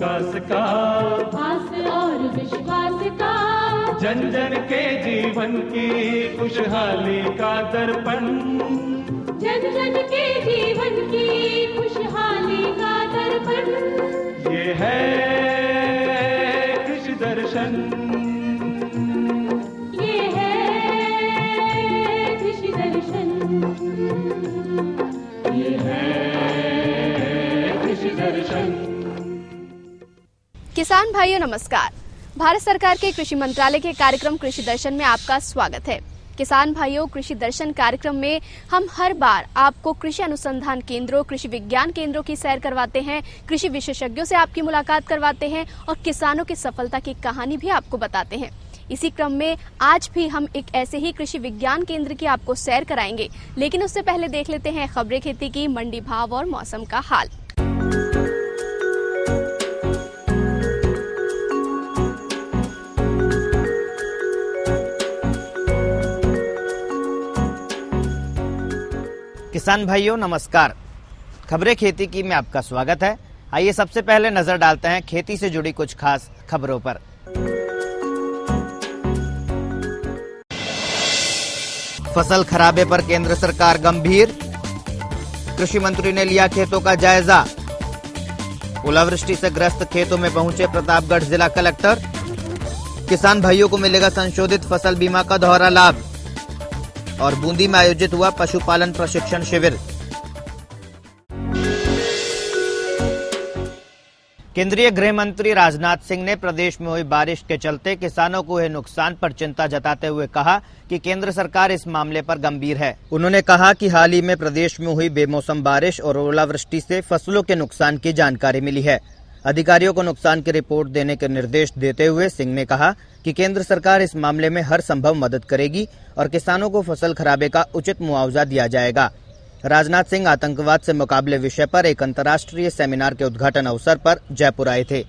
विकास का, आस और विश्वास का, जन जन के जीवन की खुशहाली का दर्पण, जन जन के जीवन की खुशहाली का दर्पण। ये है कृषि दर्शन, ये है कृषि दर्शन, ये है कृषि दर्शन। किसान भाइयों नमस्कार। भारत सरकार के कृषि मंत्रालय के कार्यक्रम कृषि दर्शन में आपका स्वागत है। किसान भाइयों, कृषि दर्शन कार्यक्रम में हम हर बार आपको कृषि अनुसंधान केंद्रों, कृषि विज्ञान केंद्रों की सैर करवाते हैं, कृषि विशेषज्ञों से आपकी मुलाकात करवाते हैं और किसानों की सफलता की कहानी भी आपको बताते हैं। इसी क्रम में आज भी हम एक ऐसे ही कृषि विज्ञान केंद्र की आपको सैर कराएंगे, लेकिन उससे पहले देख लेते हैं खबरें खेती की, मंडी भाव और मौसम का हाल। किसान भाइयों नमस्कार। खबरें खेती की में आपका स्वागत है। आइए सबसे पहले नजर डालते हैं खेती से जुड़ी कुछ खास खबरों पर। फसल खराबे पर केंद्र सरकार गंभीर, कृषि मंत्री ने लिया खेतों का जायजा। ओलावृष्टि से ग्रस्त खेतों में पहुंचे प्रतापगढ़ जिला कलेक्टर। किसान भाइयों को मिलेगा संशोधित फसल बीमा का दोहरा लाभ। और बूंदी में आयोजित हुआ पशुपालन प्रशिक्षण शिविर। केंद्रीय गृह मंत्री राजनाथ सिंह ने प्रदेश में हुई बारिश के चलते किसानों को हुए नुकसान पर चिंता जताते हुए कहा कि केंद्र सरकार इस मामले पर गंभीर है। उन्होंने कहा कि हाल ही में प्रदेश में हुई बेमौसम बारिश और ओलावृष्टि से फसलों के नुकसान की जानकारी मिली है। अधिकारियों को नुकसान की रिपोर्ट देने के निर्देश देते हुए सिंह ने कहा कि केंद्र सरकार इस मामले में हर संभव मदद करेगी और किसानों को फसल खराबे का उचित मुआवजा दिया जाएगा। राजनाथ सिंह आतंकवाद से मुकाबले विषय पर एक अंतर्राष्ट्रीय सेमिनार के उद्घाटन अवसर पर जयपुर आए थे।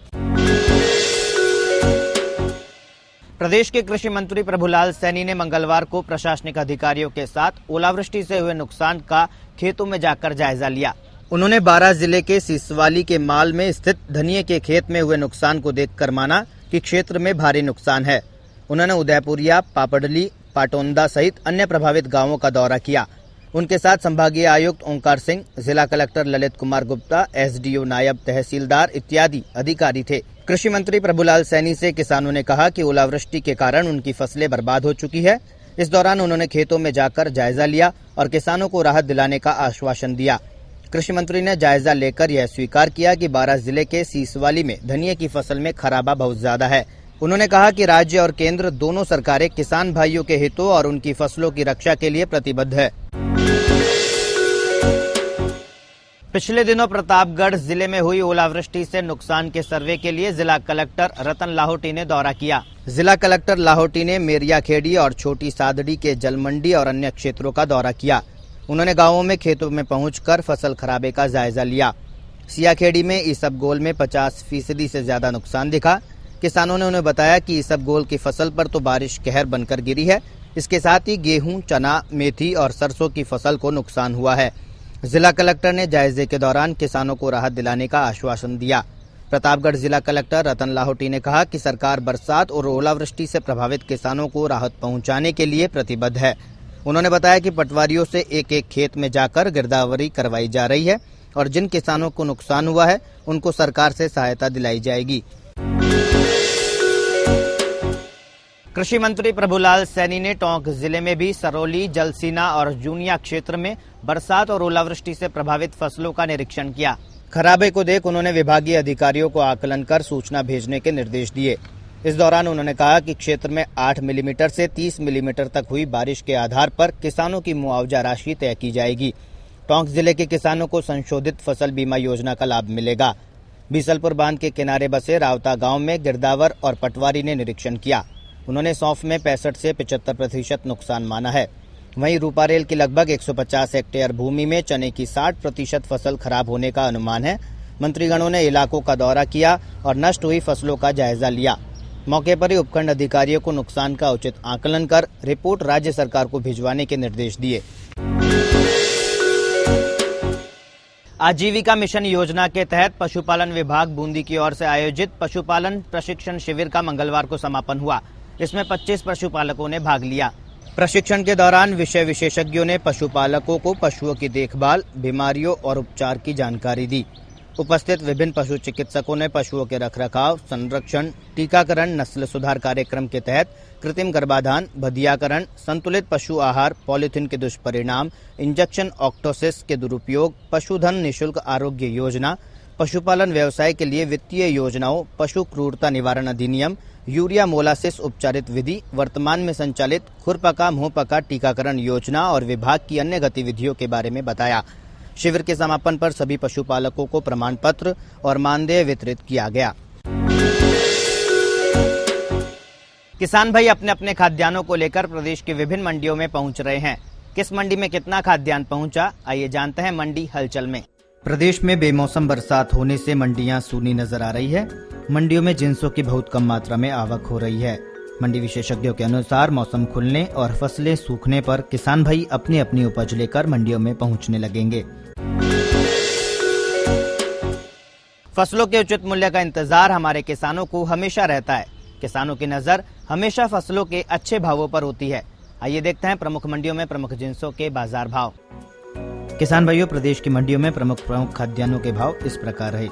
प्रदेश के कृषि मंत्री प्रभुलाल सैनी ने मंगलवार को प्रशासनिक अधिकारियों के साथ ओलावृष्टि से हुए नुकसान का खेतों में जाकर जायजा लिया। उन्होंने बारां जिले के सिसवाली के माल में स्थित धनिये के खेत में हुए नुकसान को देखकर माना कि क्षेत्र में भारी नुकसान है। उन्होंने उदयपुरिया, पापड़ली, पाटोंदा सहित अन्य प्रभावित गांवों का दौरा किया। उनके साथ संभागीय आयुक्त ओंकार सिंह, जिला कलेक्टर ललित कुमार गुप्ता, एसडीओ, नायब तहसीलदार इत्यादि अधिकारी थे। कृषि मंत्री प्रभुलाल सैनी से किसानों ने कहा कि ओलावृष्टि के कारण उनकी फसलें बर्बाद हो चुकी है। इस दौरान उन्होंने खेतों में जाकर जायजा लिया और किसानों को राहत दिलाने का आश्वासन दिया। कृषि मंत्री ने जायजा लेकर यह स्वीकार किया कि बारां जिले के सीसवाली में धनिये की फसल में खराबा बहुत ज्यादा है। उन्होंने कहा कि राज्य और केंद्र दोनों सरकारें किसान भाइयों के हितों और उनकी फसलों की रक्षा के लिए प्रतिबद्ध है। पिछले दिनों प्रतापगढ़ जिले में हुई ओलावृष्टि से नुकसान के सर्वे के लिए जिला कलेक्टर रतन लाहोटी ने दौरा किया। जिला कलेक्टर लाहोटी ने मेरियाखेड़ी और छोटी सादड़ी के जलमंडी और अन्य क्षेत्रों का दौरा किया। उन्होंने गांवों में खेतों में पहुंचकर फसल खराबे का जायजा लिया। सियाखेड़ी में इसबगोल में 50% से ज्यादा नुकसान दिखा। किसानों ने उन्हें बताया कि इसबगोल की फसल पर तो बारिश कहर बनकर गिरी है, इसके साथ ही गेहूं, चना, मेथी और सरसों की फसल को नुकसान हुआ है। जिला कलेक्टर ने जायजे के दौरान किसानों को राहत दिलाने का आश्वासन दिया। प्रतापगढ़ जिला कलेक्टर रतन लाहोटी ने कहा कि सरकार बरसात और ओलावृष्टि से प्रभावित किसानों को राहत पहुंचाने के लिए प्रतिबद्ध है। उन्होंने बताया कि पटवारियों से एक एक खेत में जाकर गिरदावरी करवाई जा रही है और जिन किसानों को नुकसान हुआ है उनको सरकार से सहायता दिलाई जाएगी। कृषि मंत्री प्रभुलाल सैनी ने टोंक जिले में भी सरौली, जलसीना और जूनिया क्षेत्र में बरसात और ओलावृष्टि से प्रभावित फसलों का निरीक्षण किया। खराबे को देख उन्होंने विभागीय अधिकारियों को आकलन कर सूचना भेजने के निर्देश दिए। इस दौरान उन्होंने कहा कि क्षेत्र में 8 मिलीमीटर से 30 मिलीमीटर तक हुई बारिश के आधार पर किसानों की मुआवजा राशि तय की जाएगी। टोंक जिले के किसानों को संशोधित फसल बीमा योजना का लाभ मिलेगा। बीसलपुर बांध के किनारे बसे रावता गांव में गिरदावर और पटवारी ने निरीक्षण किया। उन्होंने सौंफ में 65 से 75% नुकसान माना है। वहीं रूपारेल की लगभग 150 हेक्टेयर भूमि में चने की 60% फसल खराब होने का अनुमान है। मंत्रीगणों ने इलाकों का दौरा किया और नष्ट हुई फसलों का जायजा लिया। मौके पर ही उपखंड अधिकारियों को नुकसान का उचित आकलन कर रिपोर्ट राज्य सरकार को भिजवाने के निर्देश दिए। आजीविका मिशन योजना के तहत पशुपालन विभाग बूंदी की ओर से आयोजित पशुपालन प्रशिक्षण शिविर का मंगलवार को समापन हुआ। इसमें 25 पशुपालकों ने भाग लिया। प्रशिक्षण के दौरान विषय विशेषज्ञों ने पशुपालकों को पशुओं की देखभाल, बीमारियों और उपचार की जानकारी दी। उपस्थित विभिन्न पशु चिकित्सकों ने पशुओं के रखरखाव, संरक्षण, टीकाकरण, नस्ल सुधार कार्यक्रम के तहत कृत्रिम गर्भाधान, बधियाकरण, संतुलित पशु आहार, पॉलीथीन के दुष्परिणाम, इंजेक्शन ऑक्टोसिस के दुरुपयोग, पशुधन निशुल्क आरोग्य योजना, पशुपालन व्यवसाय के लिए वित्तीय योजनाओं, पशु क्रूरता निवारण अधिनियम, यूरिया मोलासिस उपचारित विधि, वर्तमान में संचालित खुरपका मुंहपका टीकाकरण योजना और विभाग की अन्य गतिविधियों के बारे में बताया। शिविर के समापन पर सभी पशुपालकों को प्रमाण पत्र और मानदेय वितरित किया गया। किसान भाई अपने अपने खाद्यान्नों को लेकर प्रदेश की विभिन्न मंडियों में पहुंच रहे हैं। किस मंडी में कितना खाद्यान्न पहुंचा, आइए जानते हैं मंडी हलचल में। प्रदेश में बेमौसम बरसात होने से मंडियां सूनी नजर आ रही है। मंडियों में जिंसों की बहुत कम मात्रा में आवक हो रही है। मंडी विशेषज्ञों के अनुसार मौसम खुलने और फसलें सूखने पर किसान भाई अपनी अपनी उपज लेकर मंडियों में पहुंचने लगेंगे। फसलों के उचित मूल्य का इंतजार हमारे किसानों को हमेशा रहता है। किसानों की नजर हमेशा फसलों के अच्छे भावों पर होती है। आइए देखते हैं प्रमुख मंडियों में प्रमुख जिंसों के बाजार भाव। किसान भाइयों, प्रदेश की मंडियों में प्रमुख खाद्यान्नों के भाव इस प्रकार रहे।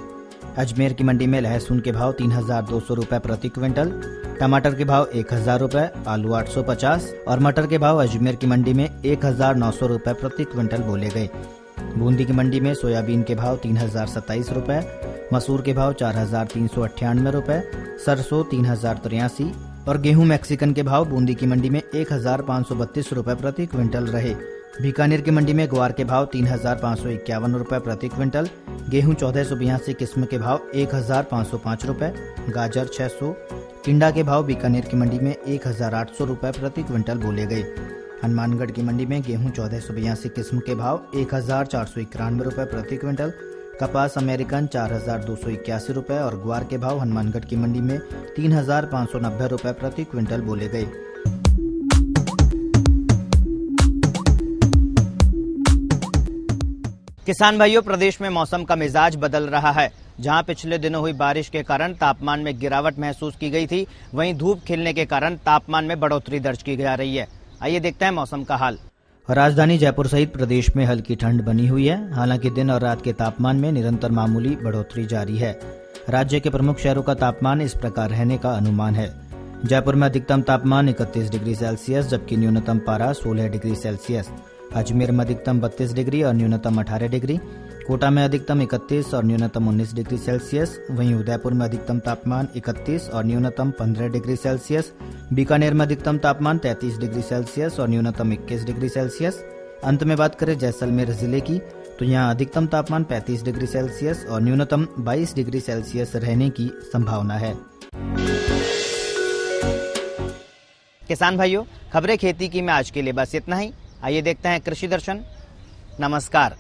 अजमेर की मंडी में लहसुन के भाव 3200 रुपए प्रति क्विंटल, टमाटर के भाव 1000 रुपए, आलू 850 और मटर के भाव अजमेर की मंडी में 1900 रुपए प्रति क्विंटल बोले गए। बूंदी की मंडी में सोयाबीन के भाव 3027 रुपए, मसूर के भाव 4398 रुपए, सरसों 3083 और गेहूं मैक्सिकन के भाव बूंदी की मंडी में 1532 रुपए प्रति क्विंटल रहे। बीकानेर की मंडी में ग्वार के भाव 3551 रुपए प्रति क्विंटल, गेहूं 1482 किस्म के भाव 1505 रुपए, गाजर 600, टिंडा के भाव बीकानेर की मंडी में 1800 रुपए प्रति क्विंटल बोले गए। हनुमानगढ़ की मंडी में गेहूं 1482 किस्म के भाव 1491 रुपए प्रति क्विंटल, कपास अमेरिकन 4281 रुपए और ग्वार के भाव हनुमानगढ़ की मंडी में 3590 रुपए प्रति क्विंटल बोले गए। किसान भाइयों, प्रदेश में मौसम का मिजाज बदल रहा है। जहां पिछले दिनों हुई बारिश के कारण तापमान में गिरावट महसूस की गई थी, वहीं धूप खिलने के कारण तापमान में बढ़ोतरी दर्ज की जा रही है। आइए देखते हैं मौसम का हाल। राजधानी जयपुर सहित प्रदेश में हल्की ठंड बनी हुई है। हालांकि दिन और रात के तापमान में निरंतर मामूली बढ़ोतरी जारी है। राज्य के प्रमुख शहरों का तापमान इस प्रकार रहने का अनुमान है। जयपुर में अधिकतम तापमान 31 डिग्री सेल्सियस जबकि न्यूनतम पारा 16 डिग्री सेल्सियस। अजमेर में अधिकतम 32 डिग्री और न्यूनतम 18 डिग्री। कोटा में अधिकतम 31 और न्यूनतम 19 डिग्री सेल्सियस। वहीं उदयपुर में अधिकतम तापमान 31 और न्यूनतम 15 डिग्री सेल्सियस। बीकानेर में अधिकतम तापमान 33 डिग्री सेल्सियस और न्यूनतम 21 डिग्री सेल्सियस। अंत में बात करें जैसलमेर जिले की, तो यहाँ अधिकतम तापमान 35 डिग्री सेल्सियस और न्यूनतम 22 डिग्री सेल्सियस रहने की संभावना है। किसान भाइयों, खबरें खेती की में आज के लिए बस इतना ही। आइए देखते हैं कृषि दर्शन। नमस्कार।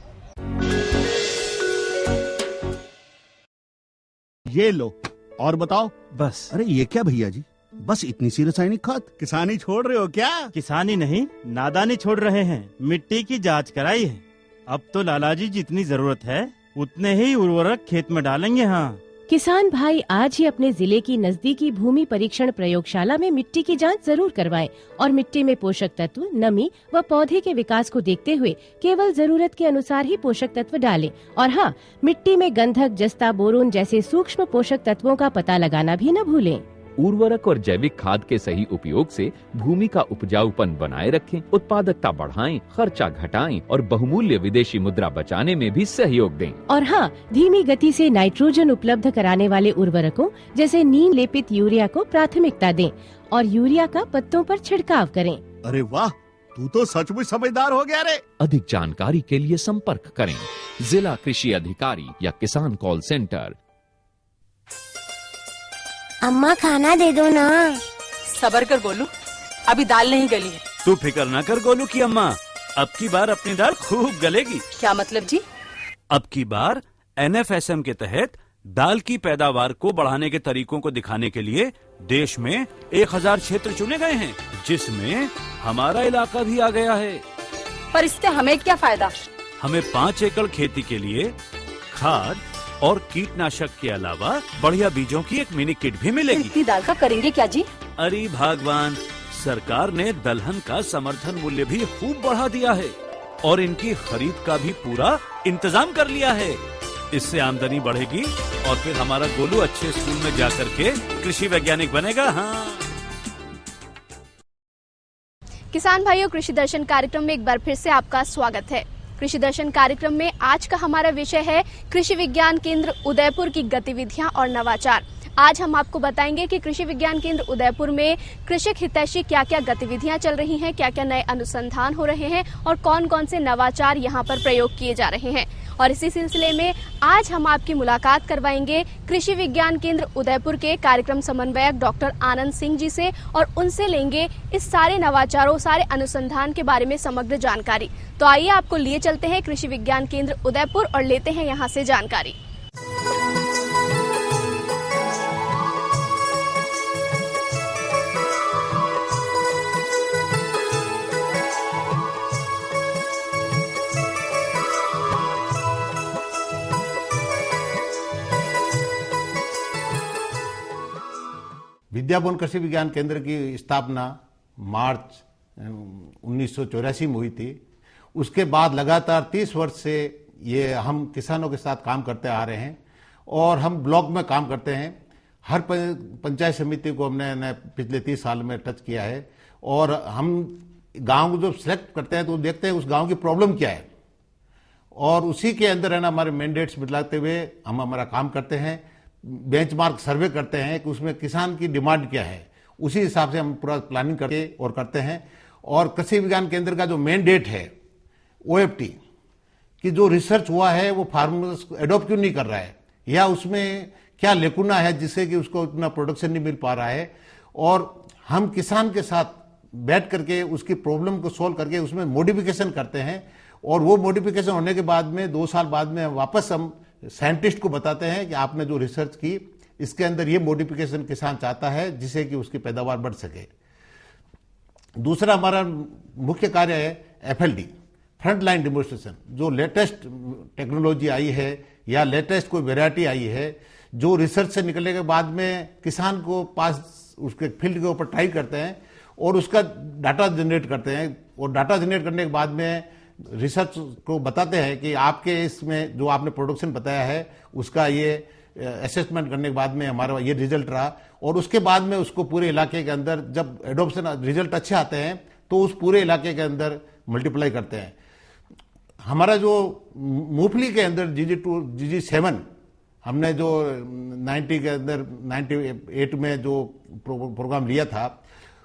ये लो और बताओ। बस। अरे ये क्या भैया जी, बस इतनी सी रासायनिक खाद? किसानी छोड़ रहे हो क्या? किसानी नहीं, नादानी छोड़ रहे हैं। मिट्टी की जांच कराई है। अब तो लालाजी जितनी जरूरत है उतने ही उर्वरक खेत में डालेंगे। हाँ, किसान भाई आज ही अपने जिले की नजदीकी भूमि परीक्षण प्रयोगशाला में मिट्टी की जांच जरूर करवाएं और मिट्टी में पोषक तत्व, नमी व पौधे के विकास को देखते हुए केवल जरूरत के अनुसार ही पोषक तत्व डालें। और हाँ, मिट्टी में गंधक, जस्ता, बोरोन जैसे सूक्ष्म पोषक तत्वों का पता लगाना भी न भूलें। उर्वरक और जैविक खाद के सही उपयोग से भूमि का उपजाऊपन बनाए रखें, उत्पादकता बढ़ाएं, खर्चा घटाएं और बहुमूल्य विदेशी मुद्रा बचाने में भी सहयोग दें। और हाँ, धीमी गति से नाइट्रोजन उपलब्ध कराने वाले उर्वरकों जैसे नीम लेपित यूरिया को प्राथमिकता दें और यूरिया का पत्तों पर छिड़काव करें। अरे वाह, तू तो सचमुच समझदार हो गया रे। अधिक जानकारी के लिए संपर्क करें जिला कृषि अधिकारी या किसान कॉल सेंटर। अम्मा खाना दे दो ना। सबर कर गोलू, अभी दाल नहीं गली है। तू फिक्र ना कर गोलू की अम्मा, अब की बार अपनी दाल खूब गलेगी। क्या मतलब जी? अब की बार NFSM के तहत दाल की पैदावार को बढ़ाने के तरीकों को दिखाने के लिए देश में 1000 क्षेत्र चुने गए हैं, जिसमें हमारा इलाका भी आ गया है। पर इससे हमें क्या फायदा? हमें 5 एकड़ खेती के लिए खाद और कीटनाशक के अलावा बढ़िया बीजों की एक मिनी किट भी मिलेगी। इतनी दाल का करेंगे क्या जी? अरे भगवान, सरकार ने दलहन का समर्थन मूल्य भी खूब बढ़ा दिया है और इनकी खरीद का भी पूरा इंतजाम कर लिया है। इससे आमदनी बढ़ेगी और फिर हमारा गोलू अच्छे स्कूल में जाकर के कृषि वैज्ञानिक बनेगा। हाँ। किसान भाइयों, कृषि दर्शन कार्यक्रम में एक बार फिर से आपका स्वागत है। कृषि दर्शन कार्यक्रम में आज का हमारा विषय है कृषि विज्ञान केंद्र उदयपुर की गतिविधियां और नवाचार। आज हम आपको बताएंगे कि कृषि विज्ञान केंद्र उदयपुर में कृषक हितैषी क्या क्या गतिविधियां चल रही हैं, क्या क्या नए अनुसंधान हो रहे हैं और कौन कौन से नवाचार यहां पर प्रयोग किए जा रहे हैं। और इसी सिलसिले में आज हम आपकी मुलाकात करवाएंगे कृषि विज्ञान केंद्र उदयपुर के कार्यक्रम समन्वयक डॉक्टर आनंद सिंह जी से और उनसे लेंगे इस सारे नवाचारों, सारे अनुसंधान के बारे में समग्र जानकारी। तो आइए आपको लिए चलते हैं कृषि विज्ञान केंद्र उदयपुर और लेते हैं यहाँ से जानकारी। विद्याभवन कृषि विज्ञान केंद्र की स्थापना मार्च 1984 में हुई थी। उसके बाद लगातार 30 वर्ष से ये हम किसानों के साथ काम करते आ रहे हैं और हम ब्लॉक में काम करते हैं। हर पंचायत समिति को हमने पिछले 30 साल में टच किया है और हम गांव को जब सिलेक्ट करते हैं तो देखते हैं उस गांव की प्रॉब्लम क्या है और उसी के अंदर है ना हमारे मैंडेट्स बदलाते हुए हम हमारा काम करते हैं। बेंचमार्क सर्वे करते हैं कि उसमें किसान की डिमांड क्या है, उसी हिसाब से हम पूरा प्लानिंग करके और करते हैं। और कृषि विज्ञान केंद्र का जो मैंडेट है OFT कि जो रिसर्च हुआ है वो फार्मर्स एडॉप्ट क्यों नहीं कर रहा है या उसमें क्या लेकुना है जिससे कि उसको इतना प्रोडक्शन नहीं मिल पा रहा है, और हम किसान के साथ बैठ करके उसकी प्रॉब्लम को सोल्व करके उसमें मॉडिफिकेशन करते हैं। और वो मॉडिफिकेशन होने के बाद में 2 साल बाद में वापस हम साइंटिस्ट को बताते हैं कि आपने जो रिसर्च की इसके अंदर ये मॉडिफिकेशन किसान चाहता है जिससे कि उसकी पैदावार बढ़ सके। दूसरा हमारा मुख्य कार्य है FLD, फ्रंट लाइन डेमोन्स्ट्रेशन। जो लेटेस्ट टेक्नोलॉजी आई है या लेटेस्ट कोई वेराइटी आई है जो रिसर्च से निकलने के बाद में किसान को पास उसके फील्ड के ऊपर ट्राई करते हैं और उसका डाटा जनरेट करते हैं और डाटा जनरेट करने के बाद में रिसर्च को बताते हैं कि आपके इसमें जो आपने प्रोडक्शन बताया है उसका ये असेसमेंट करने के बाद में हमारा ये रिजल्ट रहा। और उसके बाद में उसको पूरे इलाके के अंदर जब एडॉप्शन रिजल्ट अच्छे आते हैं तो उस पूरे इलाके के अंदर मल्टीप्लाई करते हैं। हमारा जो मूंगफली के अंदर GG7 हमने जो 90 के अंदर 98 में जो प्रोग्राम लिया था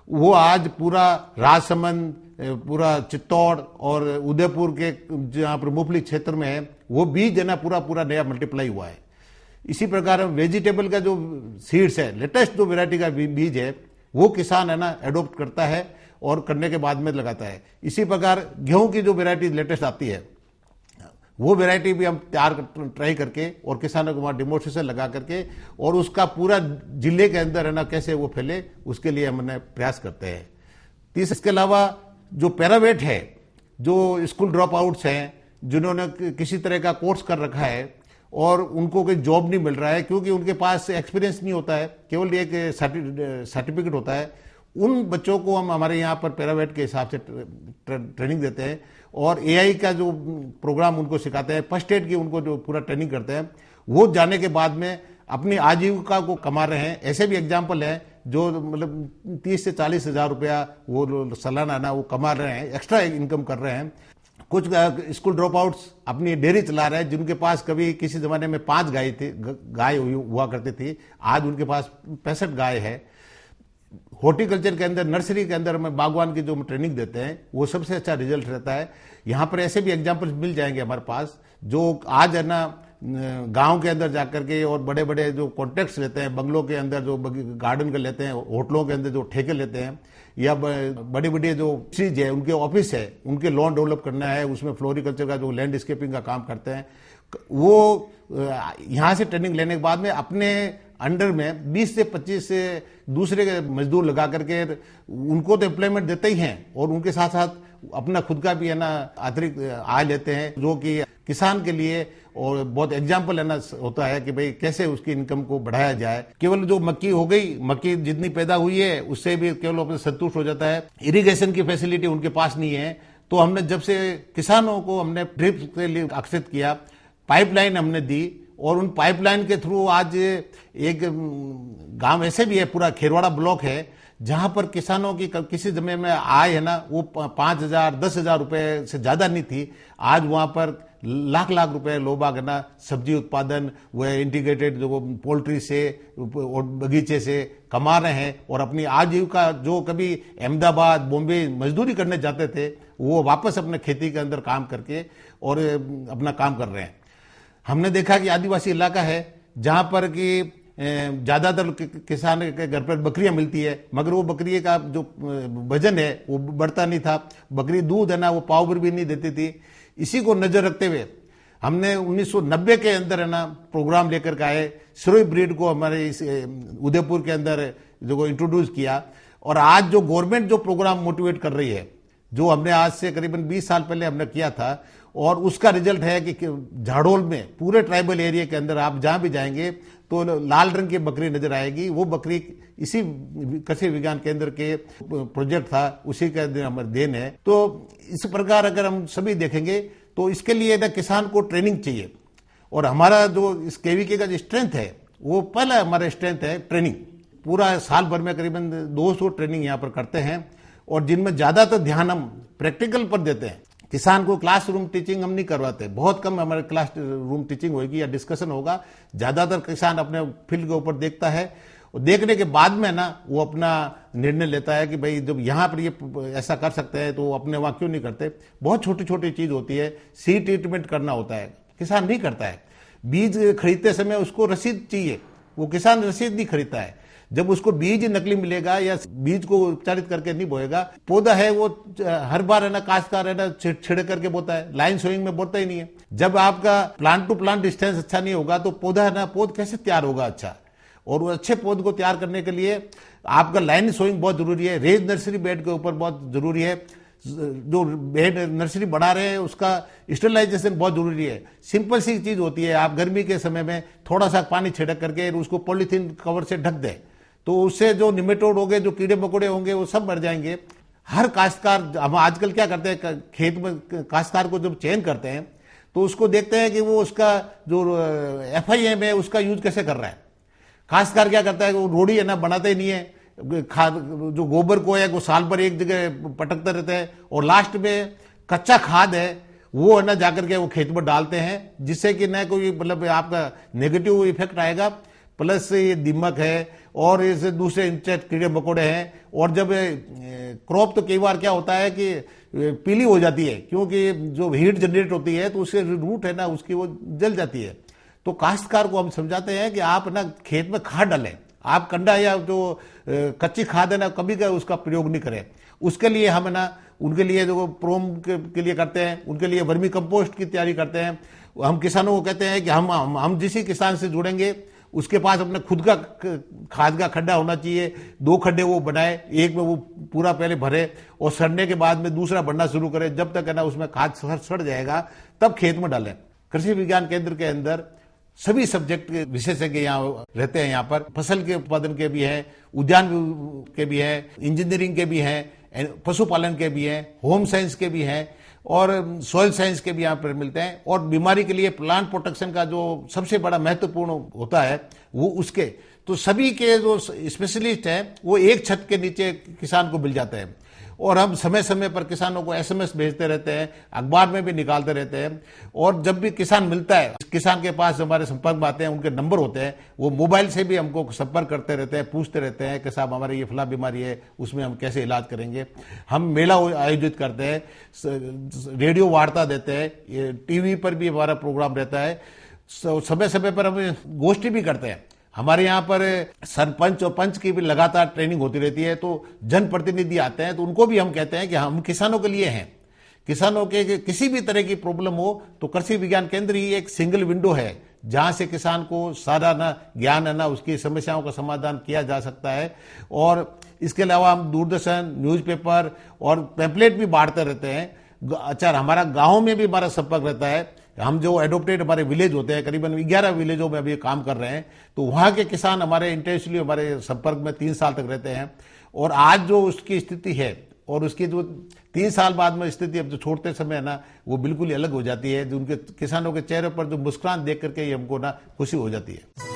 वो आज पूरा राजसमंद, पूरा चित्तौड़ और उदयपुर के जहां पर मूंगफली क्षेत्र में है वो बीज है ना पूरा नया मल्टीप्लाई हुआ है। इसी प्रकार वेजिटेबल का जो सीड्स है, लेटेस्ट जो वैरायटी का बीज है वो किसान है ना एडॉप्ट करता है और करने के बाद में लगाता है। इसी प्रकार गेहूं की जो वैरायटी लेटेस्ट आती है वो वैरायटी भी हम ट्राई करके और किसानों को वहां डेमोन्स्ट्रेशन लगा करके और उसका पूरा जिले के अंदर है ना कैसे वो फैले उसके लिए हमने प्रयास करते हैं। इसके अलावा जो पैरावेट है, जो स्कूल ड्रॉप आउट्स हैं जिन्होंने किसी तरह का कोर्स कर रखा है और उनको कोई जॉब नहीं मिल रहा है क्योंकि उनके पास एक्सपीरियंस नहीं होता है, केवल एक सर्टिफिकेट होता है, उन बच्चों को हम हमारे यहाँ पर पैरावेट के हिसाब से ट्रेनिंग देते हैं और AI का जो प्रोग्राम उनको सिखाते हैं, फर्स्ट एड की उनको जो पूरा ट्रेनिंग करते हैं, वो जाने के बाद में अपनी आजीविका को कमा रहे हैं। ऐसे भी एग्जाम्पल हैं जो मतलब 30 से 40 हजार रुपया वो सालाना ना वो कमा रहे हैं, एक्स्ट्रा इनकम कर रहे हैं। कुछ स्कूल ड्रॉप आउट्स अपनी डेयरी चला रहे हैं जिनके पास कभी किसी जमाने में 5 गाय हुआ करती थी, आज उनके पास 65 गाय है। हॉर्टिकल्चर के अंदर, नर्सरी के अंदर में बागवान की जो ट्रेनिंग देते हैं वो सबसे अच्छा रिजल्ट रहता है। यहाँ पर ऐसे भी एग्जाम्पल्स मिल जाएंगे हमारे पास जो आज है ना गांव के अंदर जाकर के और बड़े बड़े जो कॉन्ट्रैक्ट्स लेते हैं, बंगलों के अंदर जो गार्डन के लेते हैं, होटलों के अंदर जो ठेके लेते हैं या बड़ी बड़ी जो चीज है उनके ऑफिस है, उनके लॉन डेवलप करना है, उसमें फ्लोरिकल्चर का जो लैंडस्केपिंग का काम करते हैं, वो यहाँ से ट्रेनिंग लेने के बाद में अपने अंडर में 20 से 25 से दूसरे के मजदूर लगा करके उनको तो एम्प्लॉयमेंट देते ही हैं और उनके साथ साथ अपना खुद का भी है ना अतिरिक्त आय लेते हैं, जो कि किसान के लिए और बहुत एग्जाम्पल है ना होता है कि भाई कैसे उसकी इनकम को बढ़ाया जाए। केवल जो मक्की हो गई, मक्की जितनी पैदा हुई है उससे भी केवल अपने संतुष्ट हो जाता है। इरिगेशन की फैसिलिटी उनके पास नहीं है, तो हमने जब से किसानों को हमने ड्रिप के लिए आकर्षित किया, पाइपलाइन हमने दी, और उन पाइपलाइन के थ्रू आज एक गांव ऐसे भी है, पूरा खेरवाड़ा ब्लॉक है, जहां पर किसानों की किसी जमीन में आय है ना वो 5,000 10,000 रुपए से ज्यादा नहीं थी। आज वहां पर लाख लाख रुपए लोग है ना सब्जी उत्पादन, वह इंटीग्रेटेड जो पोल्ट्री से और बगीचे से कमा रहे हैं, और अपनी आजीविका जो कभी अहमदाबाद बॉम्बे मजदूरी करने जाते थे वो वापस अपने खेती के अंदर काम करके और अपना काम कर रहे हैं। हमने देखा कि आदिवासी इलाका है जहां पर कि ज्यादातर किसान के घर पर बकरियां मिलती है, मगर वो बकरी का जो वजन है वो बढ़ता नहीं था, बकरी दूध है ना वो पाव भर भी नहीं देती थी। इसी को नजर रखते हुए हमने 1990 के अंदर है ना प्रोग्राम लेकर के आए, सिरोही ब्रीड को हमारे इस उदयपुर के अंदर जो इंट्रोड्यूस किया, और आज जो गवर्नमेंट जो प्रोग्राम मोटिवेट कर रही है, जो हमने आज से करीबन 20 साल पहले हमने किया था, और उसका रिजल्ट है कि झाड़ोल में पूरे ट्राइबल एरिया के अंदर आप जहां भी जाएंगे तो लाल रंग की बकरी नजर आएगी। वो बकरी इसी कृषि विज्ञान केंद्र के प्रोजेक्ट था, उसी का हमारी देन है। तो इस प्रकार अगर हम सभी देखेंगे तो इसके लिए ना किसान को ट्रेनिंग चाहिए, और हमारा जो इस केवीके का जो स्ट्रेंथ है वो पहला हमारा स्ट्रेंथ है ट्रेनिंग। पूरा साल भर में करीबन 200 ट्रेनिंग यहाँ पर करते हैं, और जिनमें ज्यादातर ध्यान हम प्रैक्टिकल पर देते हैं। किसान को क्लासरूम टीचिंग हम नहीं करवाते, बहुत कम हमारे क्लास रूम टीचिंग होगी या डिस्कशन होगा। ज्यादातर किसान अपने फील्ड के ऊपर देखता है, और देखने के बाद में ना वो अपना निर्णय लेता है कि भाई जब यहाँ पर ये ऐसा कर सकते हैं तो अपने वहां क्यों नहीं करते। बहुत छोटी छोटी चीज होती है, सीड ट्रीटमेंट करना होता है, किसान नहीं करता है। बीज खरीदते समय उसको रसीद चाहिए, वो किसान रसीद नहीं खरीदता है। जब उसको बीज नकली मिलेगा या बीज को उपचारित करके नहीं बोएगा, पौधा है वो हर बार है ना काश्तकार है ना छिड़ करके बोता है, लाइन सोइंग में बोता ही नहीं है। जब आपका प्लांट टू प्लांट डिस्टेंस अच्छा नहीं होगा तो पौधा है ना पौध कैसे तैयार होगा अच्छा। और वो अच्छे पौध को तैयार करने के लिए आपका लाइन सोइंग बहुत जरूरी है, रेज नर्सरी बेड के ऊपर बहुत जरूरी है, जो बेड नर्सरी बना रहे हैं उसका स्टेरिलाइजेशन बहुत जरूरी है। सिंपल सी चीज होती है, आप गर्मी के समय में थोड़ा सा पानी छिड़क करके उसको पॉलीथीन कवर से ढक दें, तो उससे जो निमेटोड होंगे, जो कीड़े मकोड़े होंगे वो सब मर जाएंगे। हर काश्तकार, हम आजकल क्या करते हैं, खेत में काश्तकार को जब चयन करते हैं तो उसको देखते हैं कि वो उसका जो FIM है उसका यूज कैसे कर रहा है। काश्तकार क्या करता है, वो रोड़ी है ना बनाते ही नहीं है, खाद जो गोबर को है वो साल भर एक जगह पटकते रहते हैं, और लास्ट में कच्चा खाद है वो है ना जाकर के वो खेत में डालते हैं, जिससे कि न कोई मतलब आपका नेगेटिव इफेक्ट आएगा, प्लस ये दीमक है और इसे दूसरे इंसेक्ट कीड़े मकोड़े हैं। और जब क्रॉप तो कई बार क्या होता है कि पीली हो जाती है, क्योंकि जो हीट जनरेट होती है तो उससे रूट है ना उसकी वो जल जाती है। तो काश्तकार को हम समझाते हैं कि आप ना खेत में खाद डालें, आप कंडा या जो कच्ची खाद है ना कभी का उसका प्रयोग नहीं करें। उसके लिए हम ना उनके लिए जो प्रोम के लिए करते हैं, उनके लिए वर्मी कंपोस्ट की तैयारी करते हैं। हम किसानों को कहते हैं कि हम जिस किसान से जुड़ेंगे उसके पास अपने खुद का खाद का खड्डा होना चाहिए, 2 खड्डे वो बनाए, एक में वो पूरा पहले भरे और सड़ने के बाद में दूसरा भरना शुरू करे, जब तक है ना उसमें खाद सड़ जाएगा तब खेत में डालें। कृषि विज्ञान केंद्र के अंदर सभी सब्जेक्ट के विशेषज्ञ यहाँ रहते हैं। यहाँ पर फसल के उत्पादन के भी हैं, उद्यान के भी हैं, इंजीनियरिंग के भी हैं, पशुपालन के भी हैं, होम साइंस के भी हैं और सॉइल साइंस के भी यहाँ पर मिलते हैं। और बीमारी के लिए प्लांट प्रोटेक्शन का जो सबसे बड़ा महत्वपूर्ण होता है वो उसके, तो सभी के जो स्पेशलिस्ट हैं वो एक छत के नीचे किसान को मिल जाते हैं। और हम समय समय पर किसानों को SMS भेजते रहते हैं, अखबार में भी निकालते रहते हैं। और जब भी किसान मिलता है, किसान के पास हमारे संपर्क में आते हैं, उनके नंबर होते हैं, वो मोबाइल से भी हमको संपर्क करते रहते हैं, पूछते रहते हैं कि साहब हमारी ये फला बीमारी है, उसमें हम कैसे इलाज करेंगे। हम मेला आयोजित करते हैं, रेडियो वार्ता देते हैं, TV पर भी हमारा प्रोग्राम रहता है, समय समय पर हम गोष्ठी भी करते हैं। हमारे यहाँ पर सरपंच और पंच की भी लगातार ट्रेनिंग होती रहती है, तो जनप्रतिनिधि आते हैं, तो उनको भी हम कहते हैं कि हम किसानों के लिए हैं। किसानों के किसी भी तरह की प्रॉब्लम हो तो कृषि विज्ञान केंद्र ही एक सिंगल विंडो है जहां से किसान को सारा ना ज्ञान है ना उसकी समस्याओं का समाधान किया जा सकता है। और इसके अलावा हम दूरदर्शन, न्यूज़पेपर और पैम्पलेट भी बांटते रहते हैं। अच्छा, हमारा गाँव में भी हमारा संपर्क रहता है। हम जो एडोप्टेड हमारे विलेज होते हैं, करीबन 11 विलेजों में अभी काम कर रहे हैं, तो वहाँ के किसान हमारे इंटेंशनली हमारे संपर्क में 3 साल तक रहते हैं। और आज जो उसकी स्थिति है और उसकी जो 3 साल बाद में स्थिति अब जो छोड़ते समय है ना, वो बिल्कुल ही अलग हो जाती है। जो उनके किसानों के चेहरे पर जो मुस्कुराहट देख करके हमको ना खुशी हो जाती है।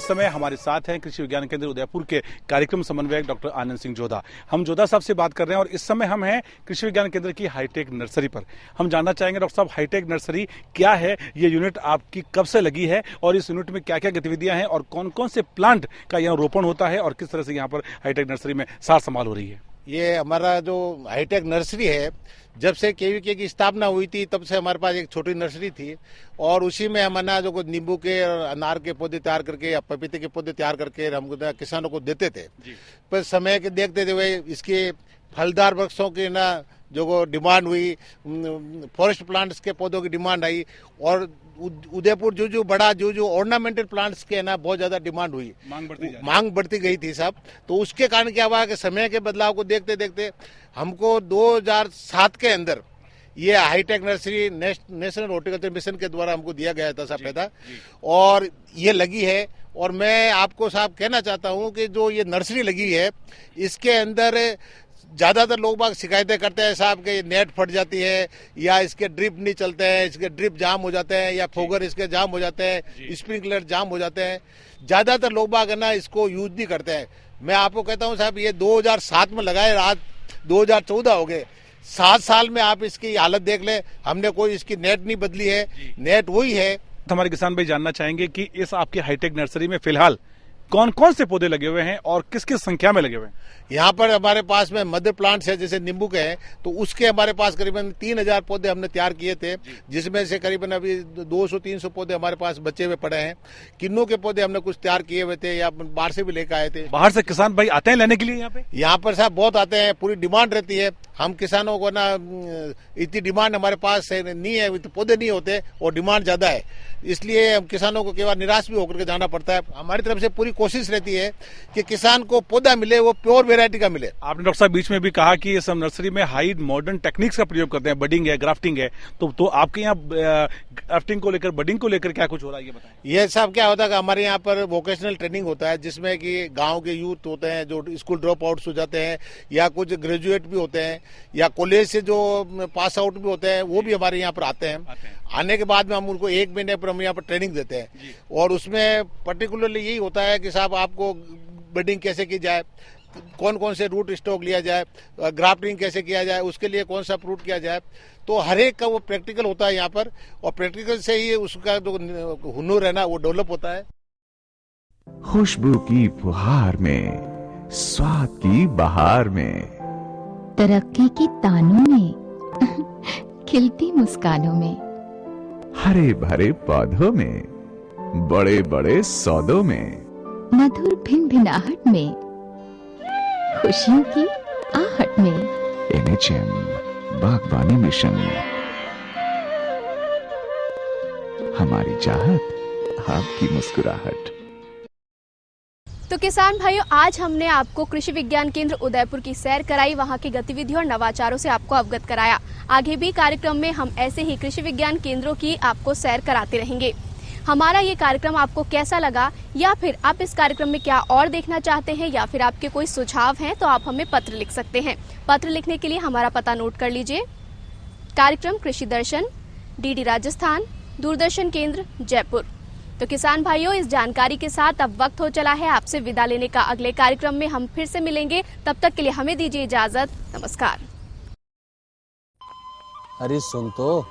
समय हमारे साथ हैं कृषि विज्ञान केंद्र उदयपुर के कार्यक्रम समन्वयक डॉक्टर आनंद सिंह जोधा। हम जोधा साहब से बात कर रहे हैं और इस समय हम हैं कृषि विज्ञान केंद्र की हाईटेक नर्सरी पर। हम जानना चाहेंगे डॉक्टर साहब, हाईटेक नर्सरी क्या है, ये यूनिट आपकी कब से लगी है और इस यूनिट में क्या क्या गतिविधियां हैं और कौन कौन से प्लांट का यहाँ रोपण होता है और किस तरह से यहाँ पर हाईटेक नर्सरी में सार संभाल हो रही है? ये हमारा जो हाईटेक नर्सरी है, जब से केवीके की स्थापना हुई थी तब से हमारे पास एक छोटी नर्सरी थी और उसी में हम ना जो नींबू के और अनार के पौधे तैयार करके या पपीते के पौधे तैयार करके हम किसानों को देते थे। पर समय के देखते हुए इसके फलदार वृक्षों की ना जो डिमांड हुई, फॉरेस्ट प्लांट्स के पौधों की डिमांड आई और उदयपुर जो बड़ा जो ऑर्नामेंटल प्लांट्स के ना बहुत ज्यादा डिमांड हुई, मांग बढ़ती गई थी साहब। तो उसके कारण क्या हुआ कि समय के बदलाव को देखते देखते हमको 2007 के अंदर ये hi tech nursery national horticulture mission के द्वारा हमको दिया गया था साहब पैदा, और ये लगी है। और मैं आपको साहब कहना चाहता हूँ कि जो ये नर्सरी लगी है इसके अंदर ज्यादातर लोग बाग शिकायतें करते हैं साहब कि नेट फट जाती है या इसके ड्रिप नहीं चलते हैं, इसके ड्रिप जाम हो जाते हैं या फोगर इसके जाम हो जाते हैं, स्प्रिंकलर जाम हो जाते हैं। ज्यादातर लोग बाग है ना इसको यूज नहीं करते हैं। मैं आपको कहता हूं साहब, ये 2007 में लगाए, आज 2014 हो गए। 7 साल में आप इसकी हालत देख ले, हमने कोई इसकी नेट नहीं बदली है, नेट वही है। हमारे किसान भाई जानना चाहेंगे कि इस आपकी हाईटेक नर्सरी में फिलहाल कौन कौन से पौधे लगे हुए हैं और किस किस संख्या में लगे हुए हैं? यहाँ पर हमारे पास में मदर प्लांट्स है, जैसे नींबू के हैं, तो उसके हमारे पास करीबन 3000 पौधे हमने तैयार किए थे, जिसमें से करीबन अभी 200-300 पौधे हमारे पास बचे हुए पड़े हैं। किन्नू के पौधे हमने कुछ तैयार किए हुए थे या बाहर से भी लेकर आए थे। बाहर से किसान भाई आते हैं लेने के लिए यहाँ पे? यहाँ पर साहब बहुत आते हैं, पूरी डिमांड रहती है। हम किसानों को ना इतनी डिमांड हमारे पास नहीं है, पौधे नहीं होते और डिमांड ज्यादा है, इसलिए हम किसानों को केवल निराश भी होकर के जाना पड़ता है। हमारी तरफ से पूरी कोशिश रहती है कि किसान को पौधा मिले, वो प्योर वेराइटी का मिले। आपने डॉक्टर साहब बीच में भी कहा कि इस नर्सरी में हाई मॉडर्न टेक्निक्स का प्रयोग करते हैं, बडिंग है, ग्राफ्टिंग है, तो आपके यहाँ ग्राफ्टिंग को लेकर, बडिंग को लेकर क्या कुछ हो रहा है ये बताएं। ये साहब क्या होता है कि हमारे यहाँ पर वोकेशनल ट्रेनिंग होता है, जिसमें कि गांव के यूथ होते हैं जो स्कूल ड्रॉप आउट्स हो जाते हैं या कुछ ग्रेजुएट भी होते हैं या कॉलेज से जो पास आउट भी होते हैं, वो भी हमारे यहाँ पर आते हैं। आने के बाद में हम उनको 1 महीने पर हम यहाँ पर ट्रेनिंग देते हैं और उसमें पर्टिकुलरली यही होता है कि साहब आपको बडिंग कैसे की जाए, कौन कौन से रूट स्टॉक लिया जाए, ग्राफ्टिंग कैसे किया जाए, उसके लिए कौन सा फ्रूट किया जाए, तो हर एक का वो प्रैक्टिकल होता है यहाँ पर और प्रैक्टिकल से ही उसका जो हुनर है ना वो डेवलप होता है। खुशबू की फुहार में, स्वाद की बहार में, तरक्की की तानों में, खिलती मुस्कानों में, हरे भरे पौधों में, बड़े बड़े सौदों में, मधुर भिनभिनाहट में, खुशियों की आहट में। NHM बागवानी मिशन, हमारी चाहत आपकी मुस्कुराहट। तो किसान भाइयों, आज हमने आपको कृषि विज्ञान केंद्र उदयपुर की सैर कराई, वहां की गतिविधियों और नवाचारों से आपको अवगत कराया। आगे भी कार्यक्रम में हम ऐसे ही कृषि विज्ञान केंद्रों की आपको सैर कराते रहेंगे। हमारा ये कार्यक्रम आपको कैसा लगा या फिर आप इस कार्यक्रम में क्या और देखना चाहते हैं या फिर आपके कोई सुझाव हैं, तो आप हमें पत्र लिख सकते हैं। पत्र लिखने के लिए हमारा पता नोट कर लीजिए। कार्यक्रम कृषि दर्शन, DD राजस्थान, दूरदर्शन केंद्र, जयपुर। तो किसान भाइयों, इस जानकारी के साथ अब वक्त हो चला है आपसे विदा लेने का। अगले कार्यक्रम में हम फिर से मिलेंगे, तब तक के लिए हमें दीजिए इजाजत। नमस्कार। अरे सुन तो।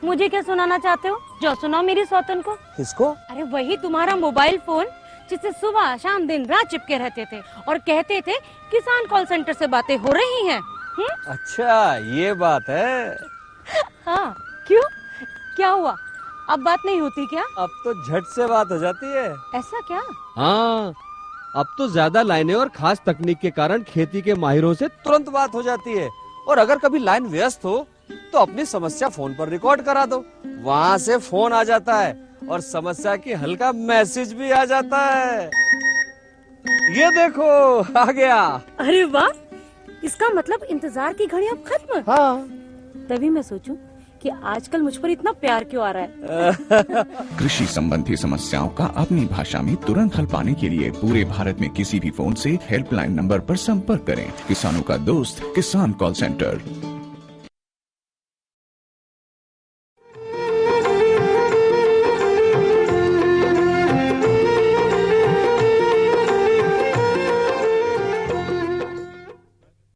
मुझे क्या सुनाना चाहते हो? जो सुनाओ मेरी सौतन को। किसको? अरे वही तुम्हारा मोबाइल फोन जिससे सुबह शाम दिन रात चिपके रहते थे और कहते थे किसान कॉल सेंटर से बातें हो रही हैं। अच्छा ये बात है। हाँ, क्यों, क्या हुआ? अब बात नहीं होती क्या? अब तो झट से बात हो जाती है। ऐसा क्या? हाँ, अब तो ज्यादा लाइनें और खास तकनीक के कारण खेती के माहिरों से तुरंत बात हो जाती है। और अगर कभी लाइन व्यस्त हो तो अपनी समस्या फोन पर रिकॉर्ड करा दो, वहाँ से फोन आ जाता है और समस्या की हल का मैसेज भी आ जाता है। ये देखो आ गया। अरे वाह, इसका मतलब इंतजार की घड़ी अब खत्म। हाँ। तभी मैं सोचूं कि आजकल मुझ पर इतना प्यार क्यों आ रहा है। कृषि संबंधी समस्याओं का अपनी भाषा में तुरंत हल पाने के लिए पूरे भारत में किसी भी फोन से हेल्पलाइन नंबर पर संपर्क करें। किसानों का दोस्त किसान कॉल सेंटर।